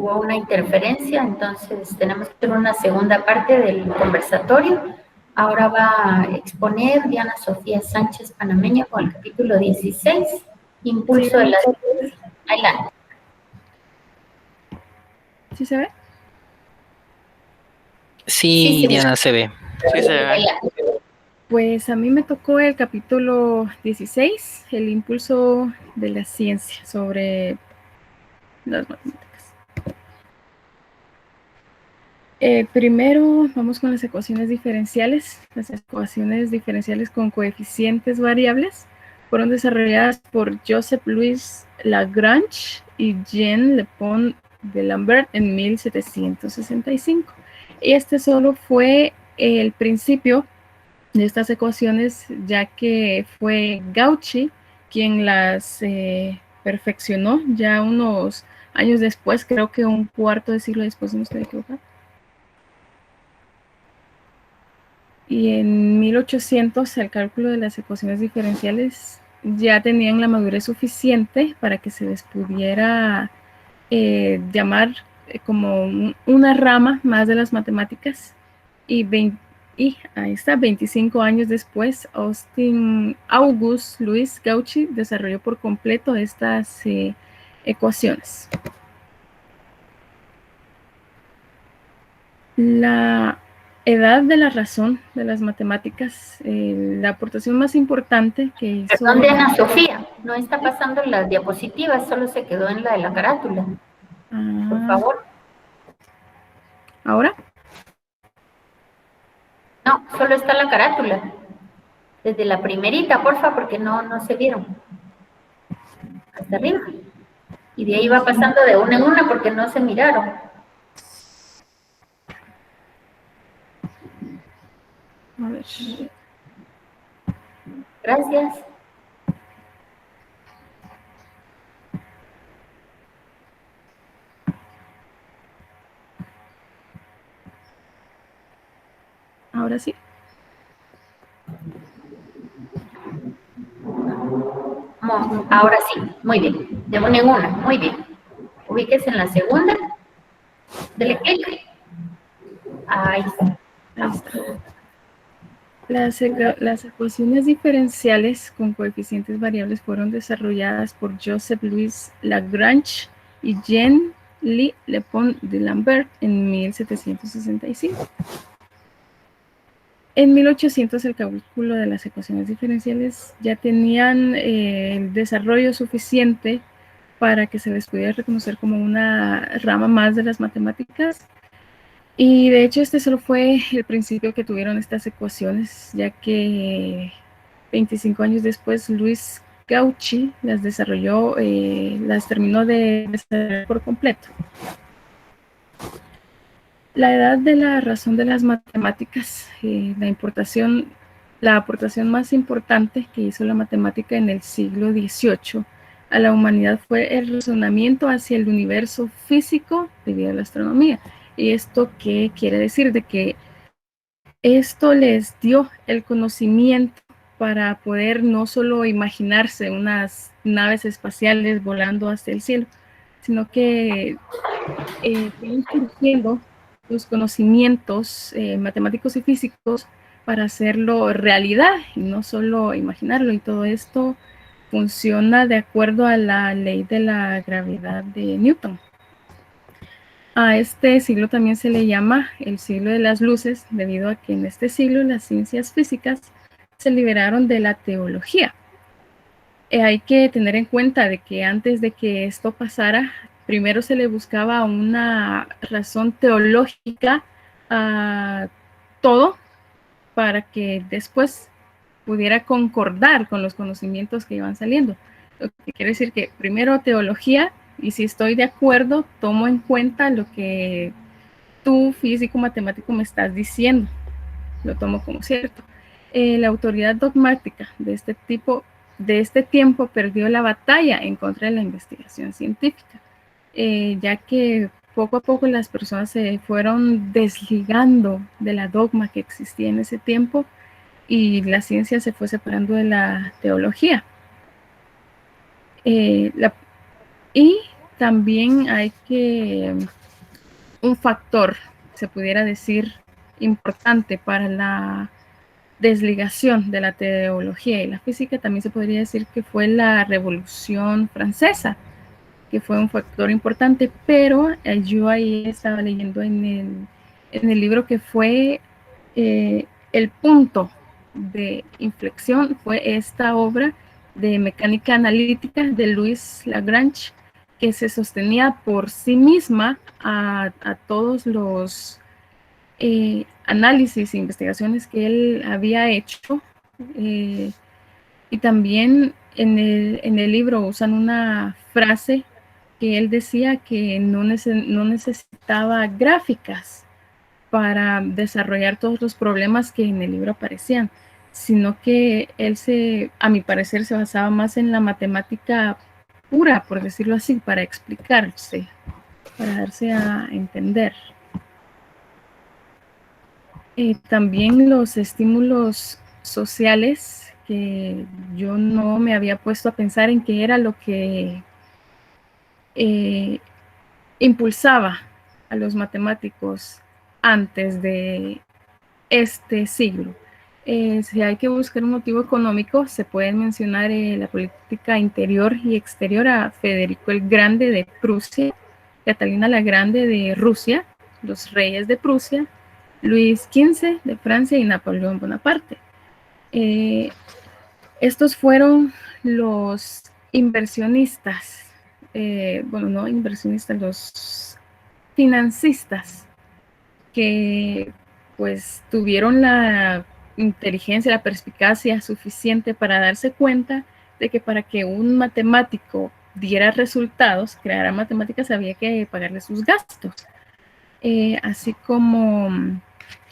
hubo una interferencia, entonces tenemos que hacer una segunda parte del conversatorio. Ahora va a exponer Diana Sofía Sánchez Panameño con el capítulo 16, Impulso de la Ciencia. Adelante. ¿Sí se ve? Sí, Sí, Diana, se ve. Sí, se ve. Adelante. Pues a mí me tocó el capítulo 16, el impulso de la ciencia sobre las matemáticas. Primero vamos con las ecuaciones diferenciales. Las ecuaciones diferenciales con coeficientes variables fueron desarrolladas por Joseph Louis Lagrange y Jean Le Pont de Lambert en 1765. Y este solo fue el principio de estas ecuaciones, ya que fue Cauchy quien las perfeccionó ya unos años después, creo que un cuarto de siglo después, no estoy equivocada. Y en 1800 el cálculo de las ecuaciones diferenciales ya tenían la madurez suficiente para que se les pudiera llamar como una rama más de las matemáticas. Y ahí está, 25 años después, August Louis Cauchy desarrolló por completo estas ecuaciones. La edad de la razón de las matemáticas, la aportación más importante que hizo... Perdón, Diana Sofía, no está pasando las diapositivas, solo se quedó en la de la carátula. Por favor. ¿Ahora? No, solo está la carátula. Desde la primerita, porfa, porque no se vieron. Hasta arriba. Y de ahí va pasando de una en una porque no se miraron. A ver. Gracias. Ahora sí. Ahora sí, muy bien. De una en una, muy bien. Ubíquese en la segunda. Dele clic. Ahí está. Ahí está. Las ecuaciones diferenciales con coeficientes variables fueron desarrolladas por Joseph Louis Lagrange y Jean Le Pont de Lambert en 1765. En 1800 el cálculo de las ecuaciones diferenciales ya tenían el desarrollo suficiente para que se les pudiera reconocer como una rama más de las matemáticas. Y de hecho este solo fue el principio que tuvieron estas ecuaciones, ya que 25 años después Louis Cauchy las desarrolló, las terminó de desarrollar por completo. La edad de la razón de las matemáticas, la aportación más importante que hizo la matemática en el siglo XVIII a la humanidad fue el razonamiento hacia el universo físico debido a la astronomía. ¿Y esto qué quiere decir? De que esto les dio el conocimiento para poder no solo imaginarse unas naves espaciales volando hacia el cielo, sino que fueron surgiendo los conocimientos matemáticos y físicos para hacerlo realidad y no solo imaginarlo. Y todo esto funciona de acuerdo a la ley de la gravedad de Newton. A este siglo también se le llama el siglo de las luces, debido a que en este siglo las ciencias físicas se liberaron de la teología. Hay que tener en cuenta de que antes de que esto pasara, primero se le buscaba una razón teológica a todo para que después pudiera concordar con los conocimientos que iban saliendo. Lo que quiere decir que primero teología, y si estoy de acuerdo, tomo en cuenta lo que tú, físico matemático, me estás diciendo. Lo tomo como cierto. La autoridad dogmática de este tiempo perdió la batalla en contra de la investigación científica, ya que poco a poco las personas se fueron desligando de la dogma que existía en ese tiempo y la ciencia se fue separando de la teología. Y también hay que un factor, se pudiera decir, importante para la desligación de la teología y la física, también se podría decir que fue la Revolución Francesa, que fue un factor importante, pero yo ahí estaba leyendo en el libro que fue el punto de inflexión, fue esta obra de mecánica analítica de Louis Lagrange, que se sostenía por sí misma a todos los análisis e investigaciones que él había hecho. Y también en el libro usan una frase que él decía que no necesitaba gráficas para desarrollar todos los problemas que en el libro aparecían, sino que él a mi parecer, se basaba más en la matemática pura, por decirlo así, para explicarse, para darse a entender. También los estímulos sociales, que yo no me había puesto a pensar en qué era lo que impulsaba a los matemáticos antes de este siglo. Si hay que buscar un motivo económico, se puede mencionar la política interior y exterior a Federico el Grande de Prusia, Catalina la Grande de Rusia, los reyes de Prusia, Luis XV de Francia y Napoleón Bonaparte. Estos fueron los inversionistas, no inversionistas, los financistas, que pues tuvieron la inteligencia, la perspicacia suficiente para darse cuenta de que para que un matemático diera resultados, creara matemáticas, había que pagarle sus gastos. Así como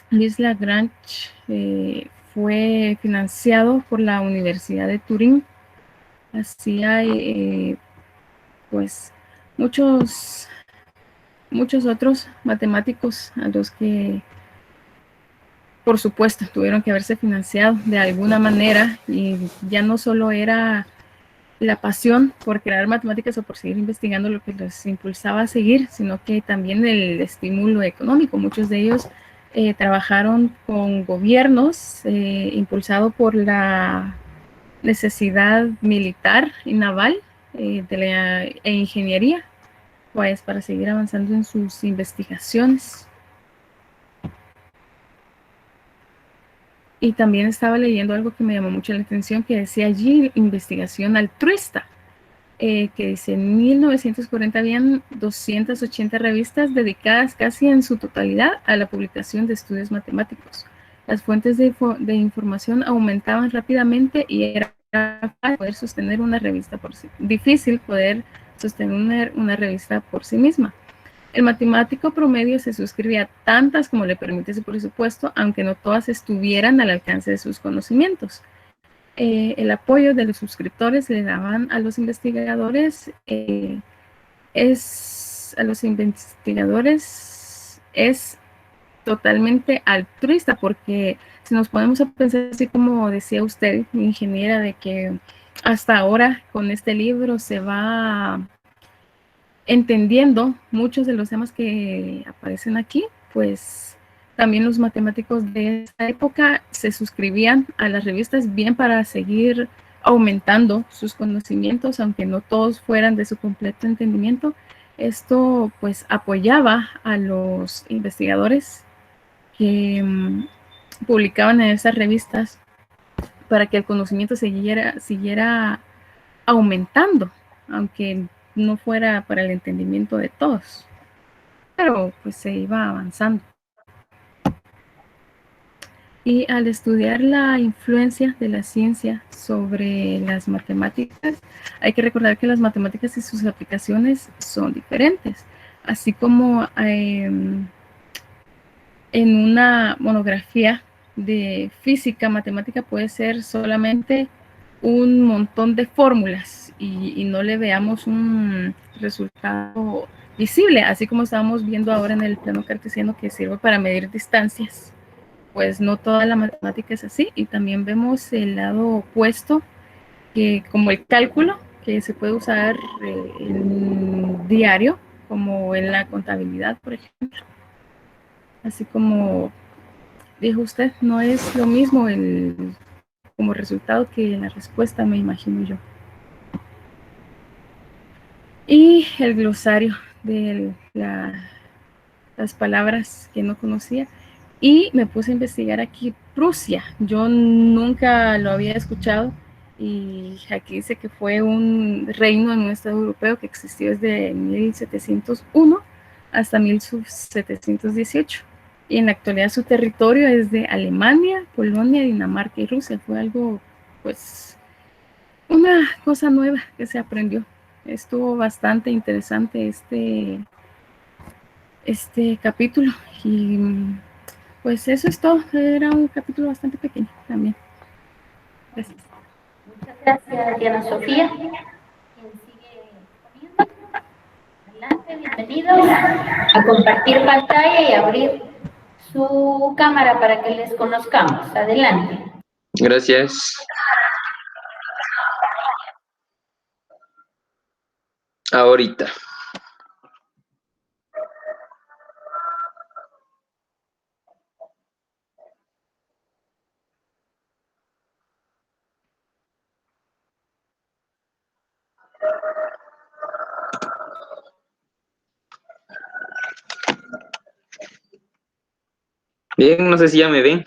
Louis Lagrange fue financiado por la Universidad de Turín, así hay pues muchos otros matemáticos a los que por supuesto tuvieron que haberse financiado de alguna manera, y ya no solo era la pasión por crear matemáticas o por seguir investigando lo que los impulsaba a seguir, sino que también el estímulo económico. Muchos de ellos trabajaron con gobiernos impulsado por la necesidad militar y naval e ingeniería, pues para seguir avanzando en sus investigaciones. Y también estaba leyendo algo que me llamó mucho la atención, que decía allí investigación altruista, que dice en 1940 habían 280 revistas dedicadas casi en su totalidad a la publicación de estudios matemáticos. Las fuentes de información aumentaban rápidamente y era fácil poder sostener una revista por sí, difícil poder sostener una revista por sí misma. El matemático promedio se suscribía a tantas como le permite su presupuesto, aunque no todas estuvieran al alcance de sus conocimientos. El apoyo de los suscriptores le daban a los investigadores, es totalmente altruista, porque si nos ponemos a pensar así como decía usted, ingeniera, de que hasta ahora con este libro se va entendiendo muchos de los temas que aparecen aquí, pues también los matemáticos de esa época se suscribían a las revistas bien para seguir aumentando sus conocimientos, aunque no todos fueran de su completo entendimiento. Esto pues apoyaba a los investigadores que publicaban en esas revistas para que el conocimiento siguiera aumentando, aunque no fuera para el entendimiento de todos, pero pues se iba avanzando. Y al estudiar la influencia de la ciencia sobre las matemáticas, hay que recordar que las matemáticas y sus aplicaciones son diferentes, así como en una monografía de física, matemática puede ser solamente un montón de fórmulas y no le veamos un resultado visible, así como estábamos viendo ahora en el plano cartesiano, que sirve para medir distancias. Pues no toda la matemática es así, y también vemos el lado opuesto, que como el cálculo, que se puede usar en diario, como en la contabilidad, por ejemplo. Así como dijo usted, no es lo mismo como resultado que la respuesta, me imagino yo. Y el glosario de las palabras que no conocía. Y me puse a investigar aquí Prusia. Yo nunca lo había escuchado. Y aquí dice que fue un reino en un estado europeo que existió desde 1701 hasta 1718. Y en la actualidad su territorio es de Alemania, Polonia, Dinamarca y Rusia. Fue algo, pues, una cosa nueva que se aprendió. Estuvo bastante interesante este capítulo. Y pues eso es todo. Era un capítulo bastante pequeño también. Gracias. Muchas gracias, Diana Sofía. ¿Quién sigue exponiendo? Adelante, bienvenidos a compartir pantalla y abrir su cámara para que les conozcamos. Adelante. Gracias. Ahorita. Bien, no sé si ya me ven.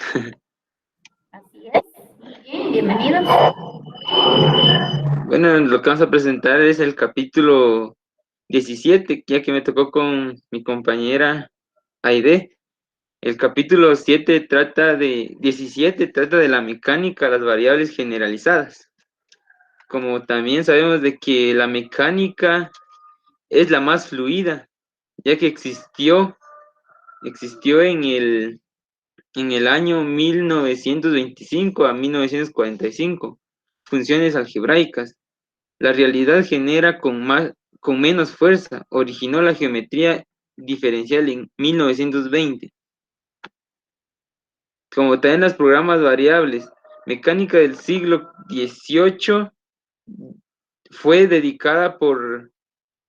Así es. Muy bien, bienvenidos. Bueno, lo que vamos a presentar es el capítulo 17, ya que me tocó con mi compañera Aide. El capítulo 17 trata de la mecánica, las variables generalizadas. Como también sabemos de que la mecánica es la más fluida, ya que existió en el año 1925 a 1945, funciones algebraicas. La realidad genera con menos fuerza, originó la geometría diferencial en 1920. Como también los programas variables, mecánica del siglo XVIII fue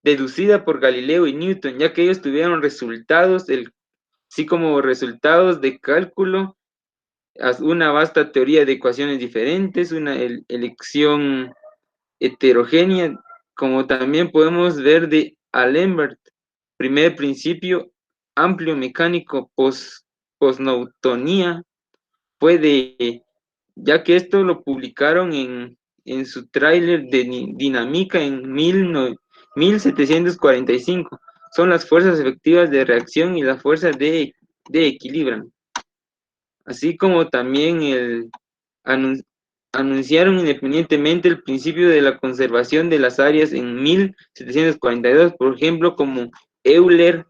deducida por Galileo y Newton, ya que ellos tuvieron resultados, así como resultados de cálculo, una vasta teoría de ecuaciones diferentes, una elección heterogénea, como también podemos ver de Alembert, primer principio amplio mecánico post-Newtonía, ya que esto lo publicaron en su tráiler de dinámica en 1745. Son las fuerzas efectivas de reacción y las fuerzas de equilibrio. Así como también anunciaron independientemente el principio de la conservación de las áreas en 1742, por ejemplo, como Euler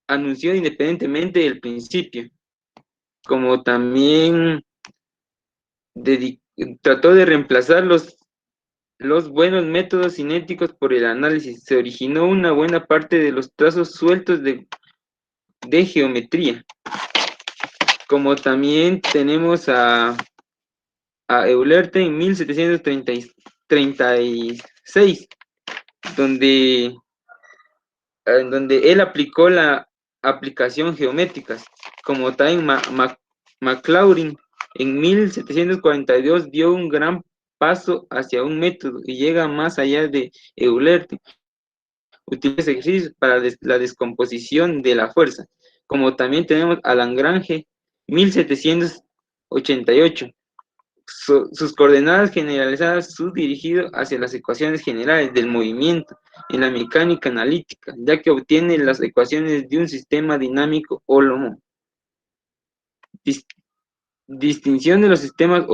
anunció independientemente el principio, como también trató de reemplazar los buenos métodos cinéticos por el análisis. Se originó una buena parte de los trazos sueltos de geometría. Como también tenemos a Euler en 1736, donde él aplicó la aplicación geométrica, como también Maclaurin en 1742 dio un gran paso hacia un método y llega más allá de Euler. Utiliza ejercicios para la descomposición de la fuerza, como también tenemos a Lagrange 1788. Sus coordenadas generalizadas son dirigidas hacia las ecuaciones generales del movimiento en la mecánica analítica, ya que obtiene las ecuaciones de un sistema dinámico holomorfo. Distinción de los sistemas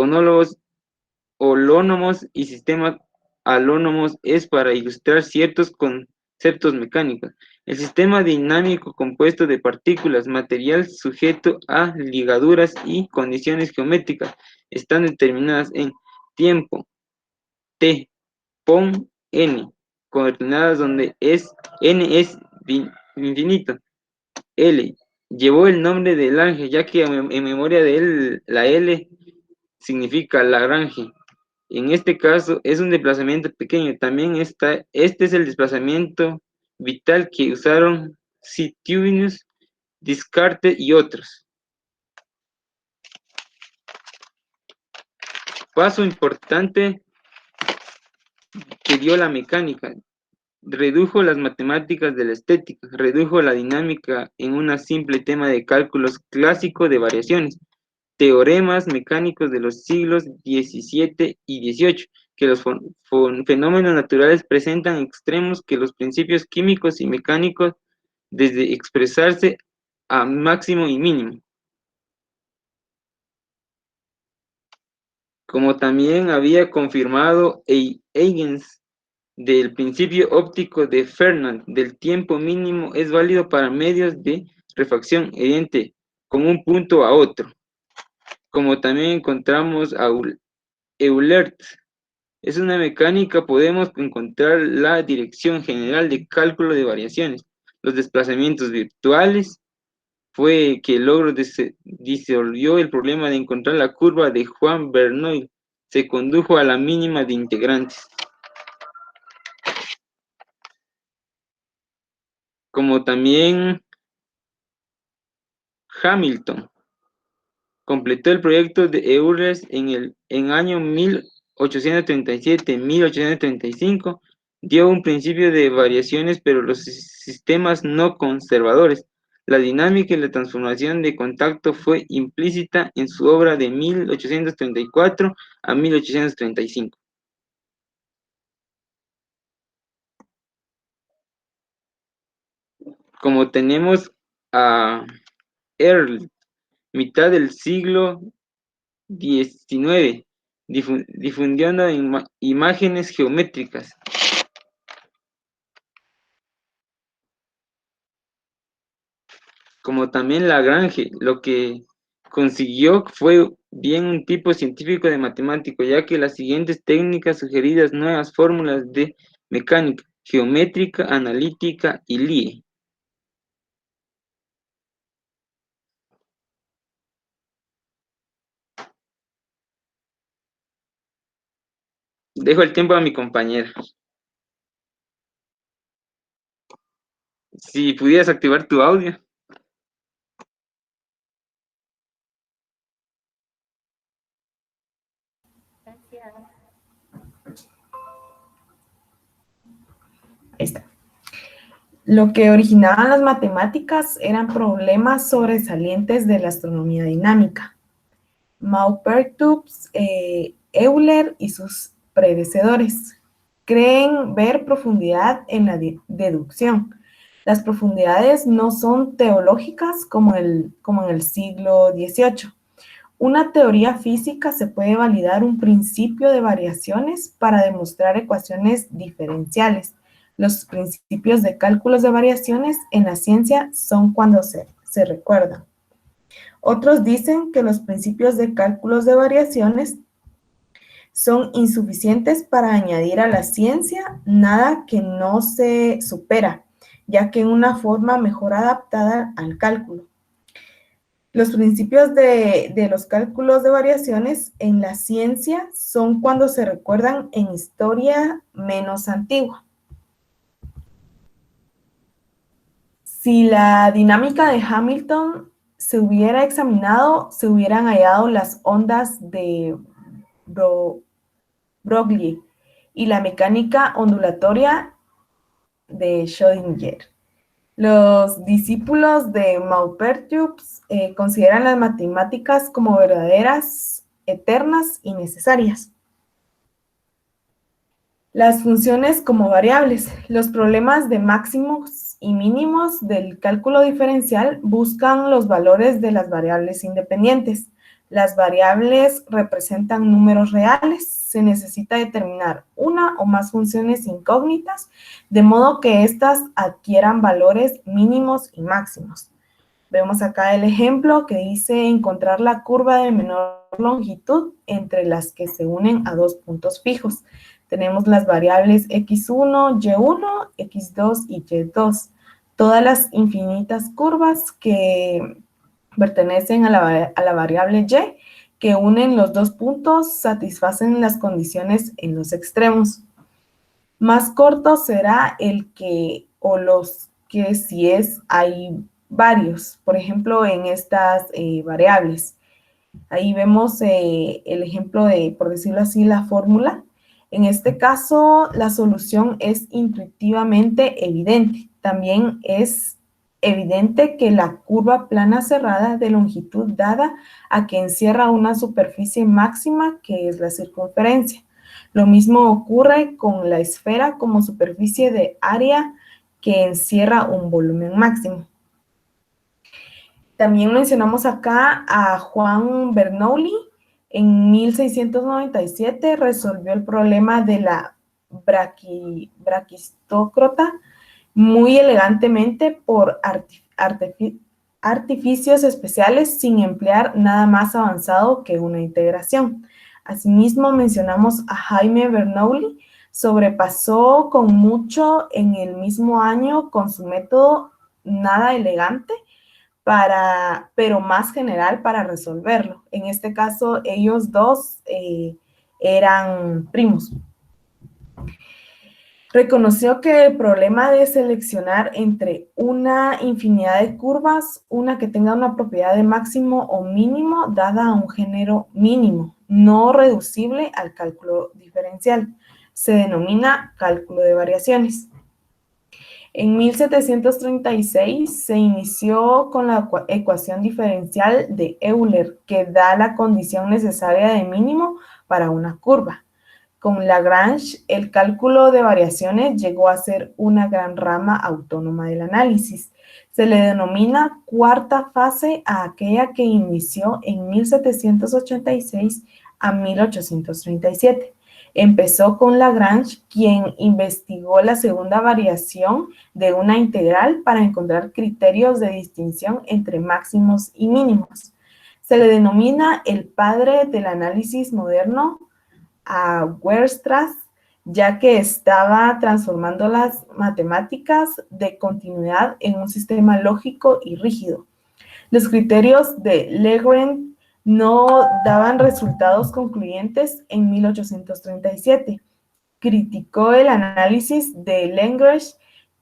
holónomos y sistemas alónomos es para ilustrar ciertos conceptos mecánicos. El sistema dinámico compuesto de partículas, material sujeto a ligaduras y condiciones geométricas están determinadas en tiempo, t, pon, n, coordenadas donde n es infinito. L llevó el nombre de Lagrange, ya que en memoria de él la L significa Lagrange. En este caso es un desplazamiento pequeño. También este es el desplazamiento vital que usaron Tubinus, Descartes y otros. Paso importante que dio la mecánica. Redujo las matemáticas de la estética, redujo la dinámica en un simple tema de cálculos clásico de variaciones, teoremas mecánicos de los siglos XVII y XVIII, que los fenómenos naturales presentan extremos que los principios químicos y mecánicos desde expresarse a máximo y mínimo. Como también había confirmado Huygens del principio óptico de Fernand del tiempo mínimo es válido para medios de refracción evidente con un punto a otro. Como también encontramos a Eulert, es una mecánica, podemos encontrar la dirección general de cálculo de variaciones, los desplazamientos virtuales, fue que logró disolvió el problema de encontrar la curva de Juan Bernoulli, se condujo a la mínima de integrantes. Como también Hamilton completó el proyecto de Euler en año 1837-1835, dio un principio de variaciones, pero los sistemas no conservadores. La dinámica y la transformación de contacto fue implícita en su obra de 1834 a 1835. Como tenemos a Earl, mitad del siglo XIX, difundiendo imágenes geométricas. Como también Lagrange, lo que consiguió fue bien un tipo científico de matemático, ya que las siguientes técnicas sugeridas nuevas fórmulas de mecánica, geométrica, analítica y Lie. Dejo el tiempo a mi compañera. Si pudieras activar tu audio. Gracias. Ahí está. Lo que originaban las matemáticas eran problemas sobresalientes de la astronomía dinámica. Maupertuis, Euler y sus predecesores creen ver profundidad en la deducción. Las profundidades no son teológicas como en el siglo XVIII. Una teoría física se puede validar un principio de variaciones para demostrar ecuaciones diferenciales. Los principios de cálculos de variaciones en la ciencia son cuando se recuerdan. Otros dicen que los principios de cálculos de variaciones son insuficientes para añadir a la ciencia nada que no se supera, ya que en una forma mejor adaptada al cálculo. Los principios de los cálculos de variaciones en la ciencia son cuando se recuerdan en historia menos antigua. Si la dinámica de Hamilton se hubiera examinado, se hubieran hallado las ondas de Broglie y la mecánica ondulatoria de Schrödinger. Los discípulos de Maupertuis consideran las matemáticas como verdaderas, eternas y necesarias. Las funciones como variables. Los problemas de máximos y mínimos del cálculo diferencial buscan los valores de las variables independientes. Las variables representan números reales. Se necesita determinar una o más funciones incógnitas, de modo que éstas adquieran valores mínimos y máximos. Vemos acá el ejemplo que dice encontrar la curva de menor longitud entre las que se unen a dos puntos fijos. Tenemos las variables x1, y1, x2 y y2. Todas las infinitas curvas que pertenecen a la variable y que unen los dos puntos satisfacen las condiciones en los extremos. Más corto será el que o los que si hay varios, por ejemplo, en estas variables. Ahí vemos el ejemplo de, por decirlo así, la fórmula. En este caso, la solución es intuitivamente evidente. También es evidente que la curva plana cerrada de longitud dada a que encierra una superficie máxima, que es la circunferencia. Lo mismo ocurre con la esfera como superficie de área que encierra un volumen máximo. También mencionamos acá a Juan Bernoulli. En 1697 resolvió el problema de la braquistócrata muy elegantemente por artificios especiales sin emplear nada más avanzado que una integración. Asimismo, mencionamos a Jaime Bernoulli, sobrepasó con mucho en el mismo año con su método nada elegante, pero más general para resolverlo. En este caso, ellos dos eran primos. Reconoció que el problema de seleccionar entre una infinidad de curvas, una que tenga una propiedad de máximo o mínimo dada a un género mínimo, no reducible al cálculo diferencial, se denomina cálculo de variaciones. En 1736 se inició con la ecuación diferencial de Euler, que da la condición necesaria de mínimo para una curva. Con Lagrange, el cálculo de variaciones llegó a ser una gran rama autónoma del análisis. Se le denomina cuarta fase a aquella que inició en 1786 a 1837. Empezó con Lagrange, quien investigó la segunda variación de una integral para encontrar criterios de distinción entre máximos y mínimos. Se le denomina el padre del análisis moderno a Weierstrass, ya que estaba transformando las matemáticas de continuidad en un sistema lógico y rígido. Los criterios de Lagrange no daban resultados concluyentes en 1837. Criticó el análisis de Lagrange,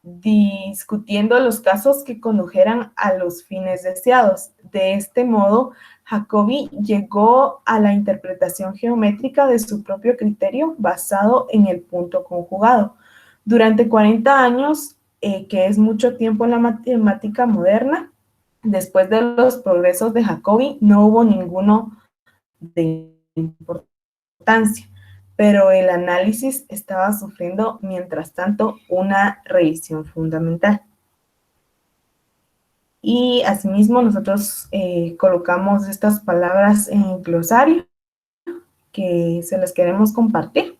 discutiendo los casos que condujeran a los fines deseados. De este modo, Jacobi llegó a la interpretación geométrica de su propio criterio basado en el punto conjugado. Durante 40 años, que es mucho tiempo en la matemática moderna, después de los progresos de Jacobi, no hubo ninguno de importancia, pero el análisis estaba sufriendo, mientras tanto, una revisión fundamental. Y asimismo nosotros colocamos estas palabras en el glosario que se las queremos compartir.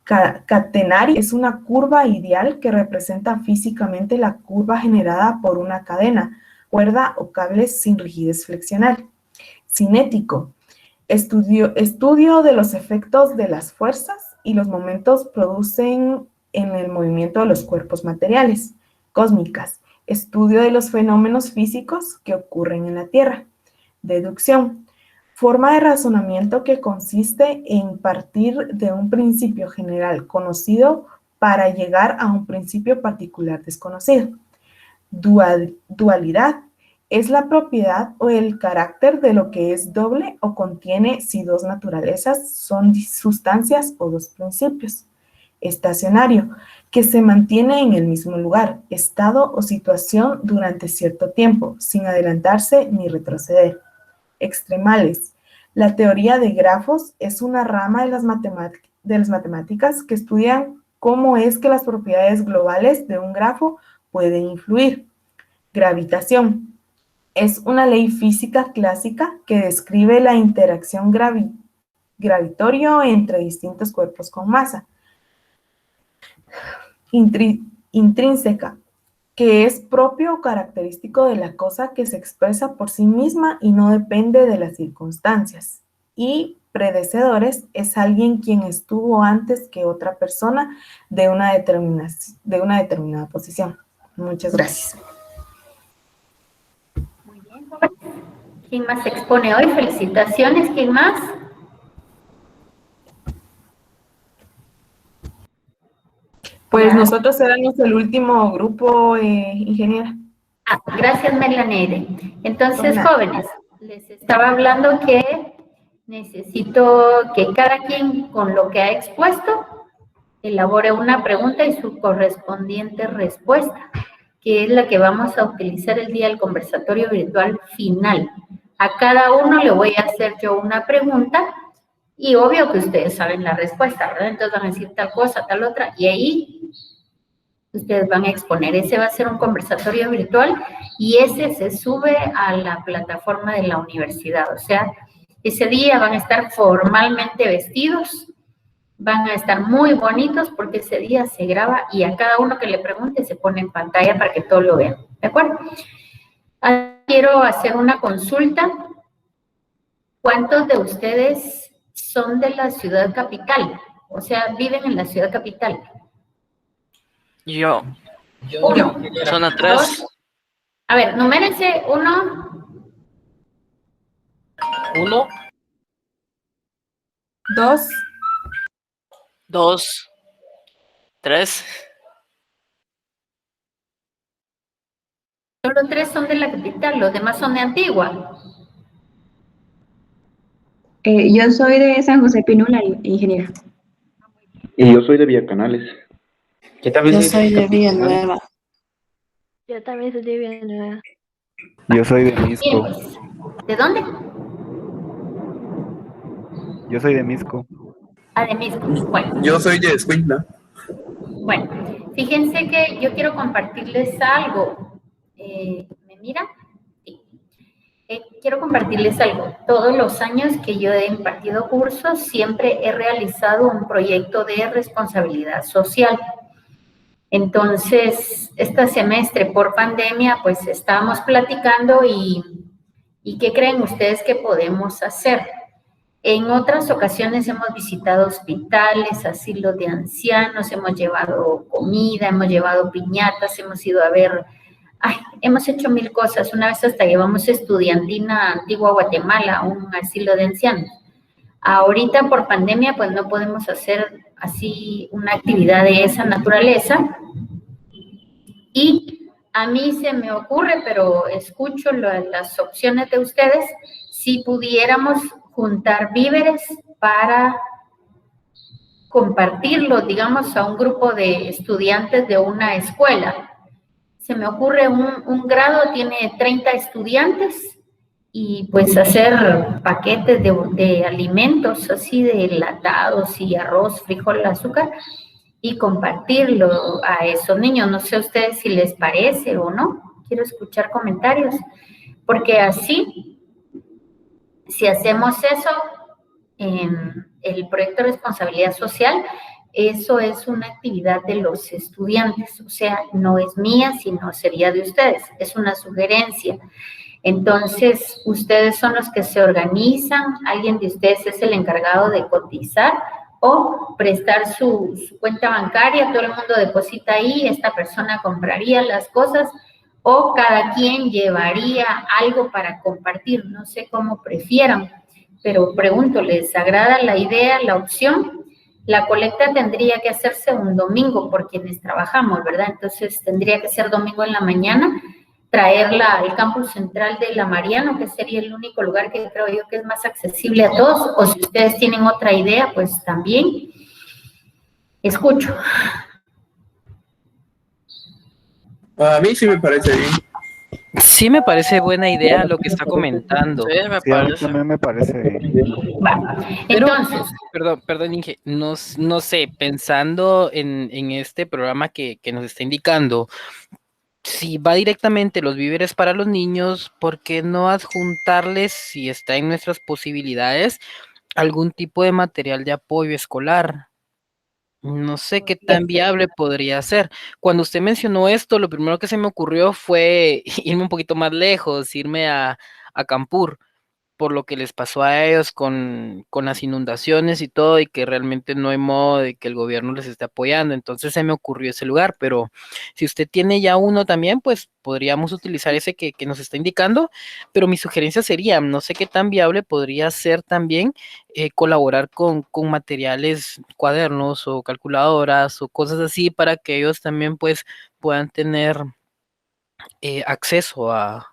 Catenario es una curva ideal que representa físicamente la curva generada por una cadena, cuerda o cables sin rigidez flexional. Cinético, estudio de los efectos de las fuerzas y los momentos producen en el movimiento de los cuerpos materiales. Cósmicas, estudio de los fenómenos físicos que ocurren en la Tierra. Deducción, forma de razonamiento que consiste en partir de un principio general conocido para llegar a un principio particular desconocido. Dualidad, es la propiedad o el carácter de lo que es doble o contiene si dos naturalezas son sustancias o dos principios. Estacionario, que se mantiene en el mismo lugar, estado o situación durante cierto tiempo, sin adelantarse ni retroceder. Extremales, la teoría de grafos es una rama de las matemáticas que estudian cómo es que las propiedades globales de un grafo pueden influir. Gravitación, es una ley física clásica que describe la interacción gravitorio entre distintos cuerpos con masa. Intrínseca, que es propio o característico de la cosa que se expresa por sí misma y no depende de las circunstancias. Y predecesores es alguien quien estuvo antes que otra persona de una determinada posición. Muchas gracias. Muy bien, jóvenes. ¿Quién más se expone hoy? Felicitaciones. ¿Quién más? Pues Ya. nosotros éramos el último grupo, ingeniera. Gracias, Melaneide. Entonces, Hola. jóvenes, les estaba hablando que necesito que cada quien, con lo que ha expuesto, elabore una pregunta y su correspondiente respuesta, que es la que vamos a utilizar el día del conversatorio virtual final. A cada uno le voy a hacer yo una pregunta y obvio que ustedes saben la respuesta, ¿verdad? Entonces van a decir tal cosa, tal otra, y ahí ustedes van a exponer. Ese va a ser un conversatorio virtual y ese se sube a la plataforma de la universidad. O sea, ese día van a estar formalmente vestidos, van a estar muy bonitos porque ese día se graba y a cada uno que le pregunte se pone en pantalla para que todos lo vean. ¿De acuerdo? Quiero hacer una consulta. ¿Cuántos de ustedes son de la ciudad capital? O sea, viven en la ciudad capital. Yo. Uno. Zona 3. Dos. A ver, numérense. 1, 1, 2, 2, 3. solo 3 son de la capital, los demás son de Antigua. Yo soy de San José Pinula, ingeniera. Y yo soy de Villacanales. yo también Yo soy de Villanueva. Yo también soy de Villanueva. Yo soy de Bien, Misco. pues, ¿de dónde? Yo soy de Misco. De Misco. Bueno. Yo soy de Escuintla. Bueno, fíjense que yo quiero compartirles algo. ¿Me miran? Sí. Quiero compartirles algo. Todos los años que yo he impartido cursos, siempre he realizado un proyecto de responsabilidad social. Entonces, este semestre por pandemia, pues estábamos platicando y ¿qué creen ustedes que podemos hacer? En otras ocasiones hemos visitado hospitales, asilos de ancianos, hemos llevado comida, hemos llevado piñatas, hemos ido a ver, hemos hecho 1000 cosas. Una vez hasta llevamos estudiantina a Antigua Guatemala, un asilo de ancianos. Ahorita por pandemia pues no podemos hacer así una actividad de esa naturaleza. Y a mí se me ocurre, pero escucho las opciones de ustedes, si pudiéramos juntar víveres para compartirlos, digamos, a un grupo de estudiantes de una escuela. Se me ocurre un grado, tiene 30 estudiantes, y pues hacer paquetes de alimentos, así de enlatados y arroz, frijol, azúcar, y compartirlo a esos niños. No sé a ustedes si les parece o no. Quiero escuchar comentarios, porque así, si hacemos eso, en el proyecto de responsabilidad social, eso es una actividad de los estudiantes, o sea, no es mía, sino sería de ustedes, es una sugerencia. Entonces, ustedes son los que se organizan, alguien de ustedes es el encargado de cotizar o prestar su cuenta bancaria, todo el mundo deposita ahí, esta persona compraría las cosas o cada quien llevaría algo para compartir, no sé cómo prefieran, pero pregunto, ¿les agrada la idea, la opción? La colecta tendría que hacerse un domingo por quienes trabajamos, ¿verdad? Entonces tendría que ser domingo en la mañana, traerla al campus central de La Mariano, que sería el único lugar que creo yo que es más accesible a todos, o si ustedes tienen otra idea, pues también escucho. A mí sí me parece bien. Sí me parece buena idea lo que está comentando. Sí, a mí también me parece bien. Entonces, Perdón, Inge, no sé, pensando en este programa que nos está indicando, si va directamente los víveres para los niños, ¿por qué no adjuntarles, si está en nuestras posibilidades, algún tipo de material de apoyo escolar? No sé qué tan viable podría ser. Cuando usted mencionó esto, lo primero que se me ocurrió fue irme un poquito más lejos, irme a Campur, por lo que les pasó a ellos con las inundaciones y todo, y que realmente no hay modo de que el gobierno les esté apoyando. Entonces se me ocurrió ese lugar, pero si usted tiene ya uno también, pues podríamos utilizar ese que nos está indicando, pero mi sugerencia sería, no sé qué tan viable podría ser también colaborar con materiales, cuadernos o calculadoras o cosas así para que ellos también pues puedan tener acceso a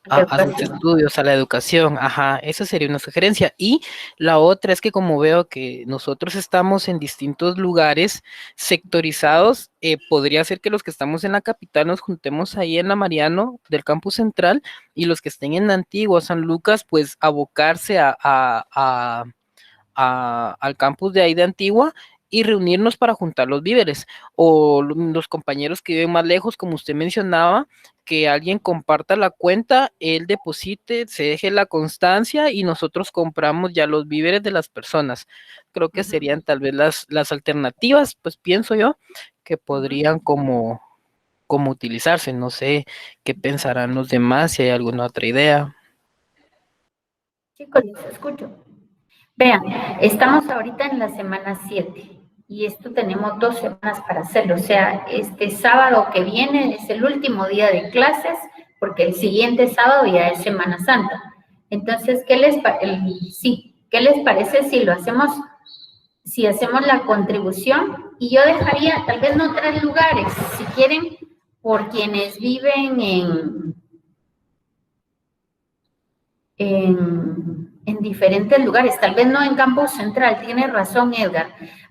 sus estudios, a la educación. Ajá, esa sería una sugerencia. Y la otra es que como veo que nosotros estamos en distintos lugares sectorizados, podría ser que los que estamos en la capital nos juntemos ahí en la Mariano del campus central, y los que estén en Antigua, San Lucas, pues abocarse al campus de ahí de Antigua y reunirnos para juntar los víveres. O los compañeros que viven más lejos, como usted mencionaba, que alguien comparta la cuenta, él deposite, se deje la constancia y nosotros compramos ya los víveres de las personas. Creo que serían tal vez las alternativas, pues pienso yo, que podrían como utilizarse. No sé qué pensarán los demás, si hay alguna otra idea. Chicos, les escucho. Vean, estamos ahorita en la semana 7 y esto tenemos 2 semanas para hacerlo. O sea, este sábado que viene es el último día de clases porque el siguiente sábado ya es Semana Santa. Entonces, ¿qué les parece si lo hacemos, si hacemos la contribución? Y yo dejaría, tal vez no 3 lugares, si quieren, por quienes viven en diferentes lugares, tal vez no en Campus Central, tiene razón Edgar,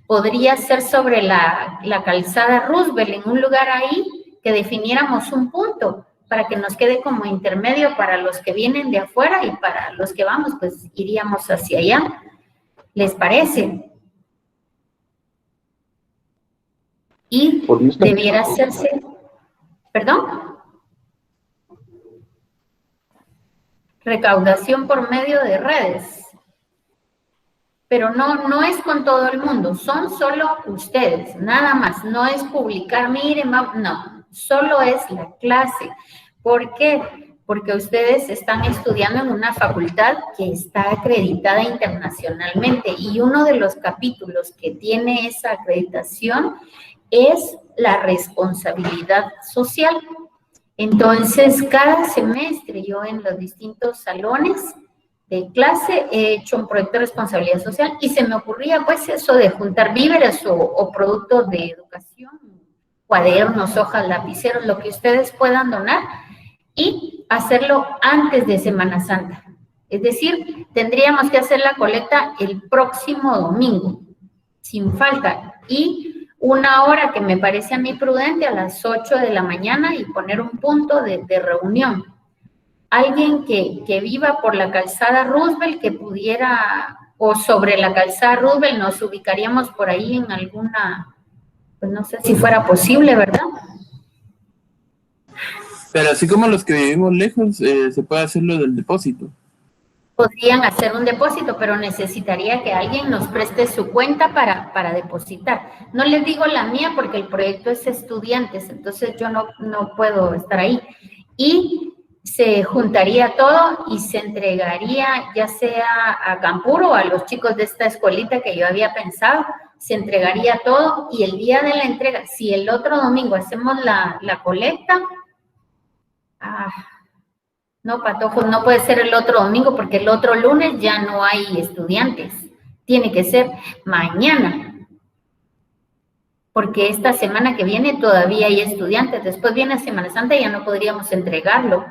podría ser sobre la calzada Roosevelt, en un lugar ahí que definiéramos un punto para que nos quede como intermedio para los que vienen de afuera y para los que vamos, pues iríamos hacia allá. ¿Les parece? Y debiera hacerse, ¿perdón? Recaudación por medio de redes. Pero no es con todo el mundo, son solo ustedes, nada más. No es publicar, miren, no, solo es la clase. ¿Por qué? Porque ustedes están estudiando en una facultad que está acreditada internacionalmente y uno de los capítulos que tiene esa acreditación es la responsabilidad social. Entonces, cada semestre yo en los distintos salones de clase he hecho un proyecto de responsabilidad social y se me ocurría pues eso de juntar víveres o productos de educación, cuadernos, hojas, lapiceros, lo que ustedes puedan donar y hacerlo antes de Semana Santa. Es decir, tendríamos que hacer la colecta el próximo domingo, sin falta, y una hora que me parece a mí prudente a las 8 de la mañana y poner un punto de reunión. Alguien que viva por la calzada Roosevelt, que pudiera, o sobre la calzada Roosevelt, nos ubicaríamos por ahí en alguna, pues no sé si fuera posible, ¿verdad? Pero así como los que vivimos lejos, se puede hacer lo del depósito. Podrían hacer un depósito, pero necesitaría que alguien nos preste su cuenta para depositar. No les digo la mía porque el proyecto es estudiantes, entonces yo no puedo estar ahí. Y se juntaría todo y se entregaría ya sea a Campuro o a los chicos de esta escuelita que yo había pensado, se entregaría todo y el día de la entrega, si el otro domingo hacemos la colecta, no, Patojos, no puede ser el otro domingo porque el otro lunes ya no hay estudiantes. Tiene que ser mañana. Porque esta semana que viene todavía hay estudiantes. Después viene Semana Santa y ya no podríamos entregarlo.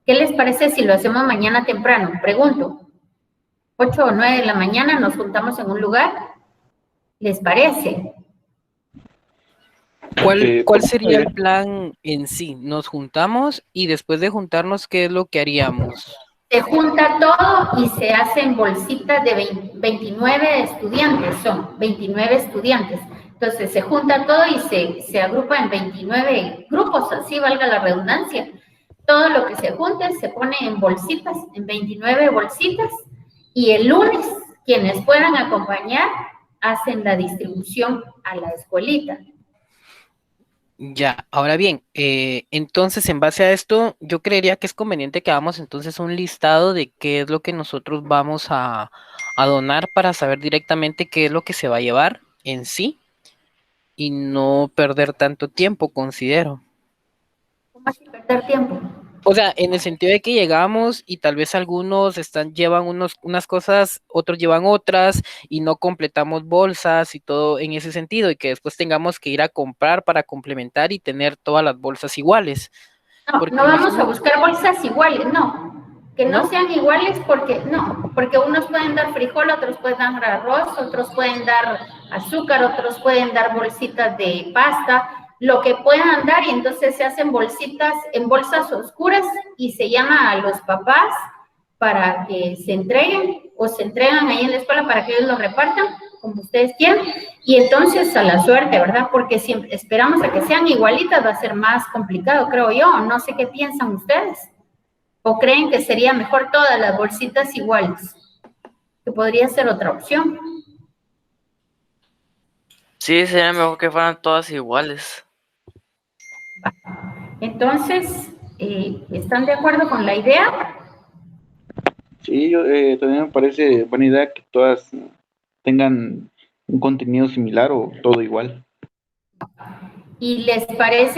¿Qué les parece si lo hacemos mañana temprano? Pregunto. 8 o 9 de la mañana nos juntamos en un lugar. ¿Les parece? ¿Cuál sería el plan en sí? Nos juntamos y después de juntarnos, ¿qué es lo que haríamos? Se junta todo y se hacen bolsitas de 29 estudiantes, son 29 estudiantes. Entonces se junta todo y se agrupa en 29 grupos, así valga la redundancia. Todo lo que se junte se pone en bolsitas, en 29 bolsitas, y el lunes quienes puedan acompañar hacen la distribución a la escuelita. Ya, ahora bien, entonces en base a esto, yo creería que es conveniente que hagamos entonces un listado de qué es lo que nosotros vamos a donar para saber directamente qué es lo que se va a llevar en sí y no perder tanto tiempo, considero. ¿Cómo así perder tiempo? O sea, en el sentido de que llegamos y tal vez algunos llevan unas cosas, otros llevan otras y no completamos bolsas y todo en ese sentido y que después tengamos que ir a comprar para complementar y tener todas las bolsas iguales. No, Porque no vamos a imagino, buscar bolsas iguales, no. Que no ¿no? sean iguales porque no, porque unos pueden dar frijol, otros pueden dar arroz, otros pueden dar azúcar, otros pueden dar bolsitas de pasta, lo que puedan dar y entonces se hacen bolsitas en bolsas oscuras y se llama a los papás para que se entreguen o se entregan ahí en la escuela para que ellos lo repartan como ustedes quieran y entonces a la suerte, ¿verdad? Porque si esperamos a que sean igualitas va a ser más complicado, creo yo. No sé qué piensan ustedes. ¿O creen que sería mejor todas las bolsitas iguales? Que podría ser otra opción. Sí, sería mejor que fueran todas iguales. Entonces, ¿están de acuerdo con la idea? Sí, yo también me parece buena idea que todas tengan un contenido similar o todo igual. ¿Y les parece